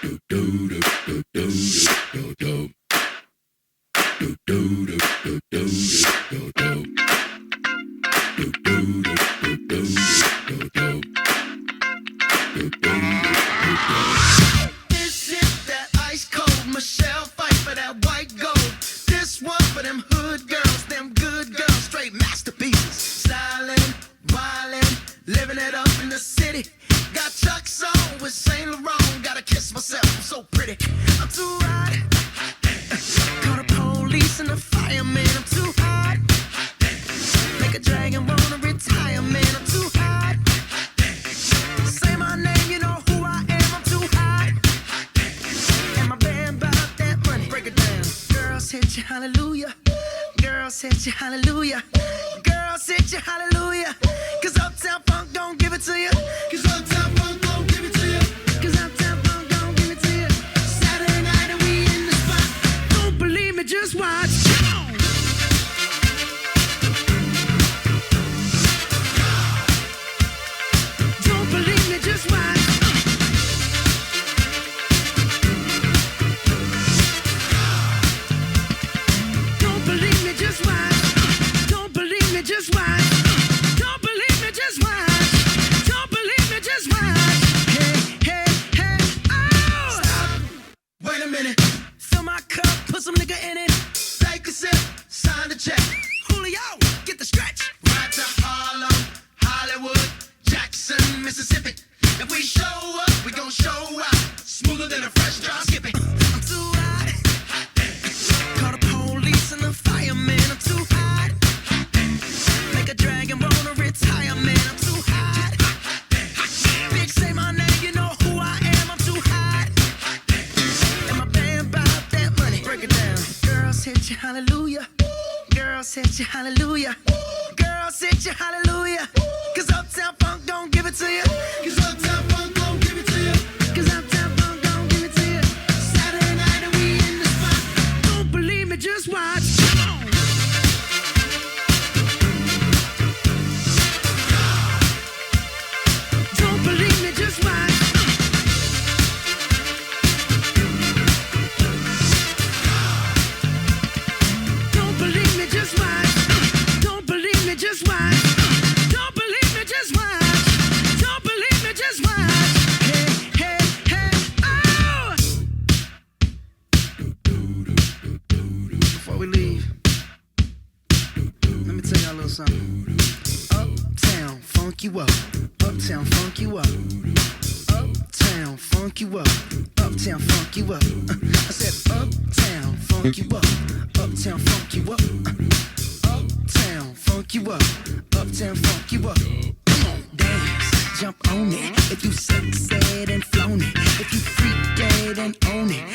This is that ice cold Michelle fight for that white gold. This one for them hood girls, them good girls, straight masterpieces. Stylin', wildin', living it up in the city. Got Chuck's on with Saint Laurent. Gotta kiss myself, I'm so pretty. I'm too hot. Call the police and the fireman. I'm too hot. Make a dragon wanna retire, man. I'm too hot. Say my name, you know who I am. I'm too hot. And my band bought that money. Break it down. Girls hit you, hallelujah. Girls hit you, hallelujah. Girls hit you, hallelujah. Cause Uptown Funk don't give it to you. Cause Uptown Funk don't give it to you. Cause Uptown Funk don't give it to you. Saturday night and we in the spot. Don't believe me, just watch. Don't believe me, just watch. Don't believe me, just watch. Don't believe me, just watch. Don't believe me, just watch. Don't believe me, just watch. Hey, hey, hey, oh! Stop. Wait a minute. Fill my cup, put some nigga in it. Take a sip, sign the check. Julio, get the stretch. Right to Harlem, Hollywood, Jackson, Mississippi. If we show up, we gon' show out. Smoother than a fresh drop skipping. I'm too hot. Call the police and the fireman. I'm too hot. Make a dragon wanna retire, man. I'm too hot. Bitch, say my name, you know who I am. I'm too hot. And my band bought that money. Break it down. Girls hit you, hallelujah. Girls hit you, hallelujah. Girls hit you, hallelujah. Cause Uptown Funk don't give it to you. Cause Uptown Funk don't give it to you. Cause Uptown Funk don't give it to you. Saturday night and we in the spot. Don't believe me, just watch. Don't believe me, just watch. Don't believe me, just watch. Don't believe me, just watch. Don't believe me, just watch. Don't believe me, just watch. Hey, hey, hey, oh! Before we leave, let me tell y'all a little something. Uptown, funk you up. Uptown, funk you up. Uptown, funk you up. Uptown, funk you up. I said uptown, funk you up. Uptown, funk you up. Uptown, funk you up. Uptown, funk you up. Come on, dance, jump on it. If you suck, said and flown it. If you freak dead and own it.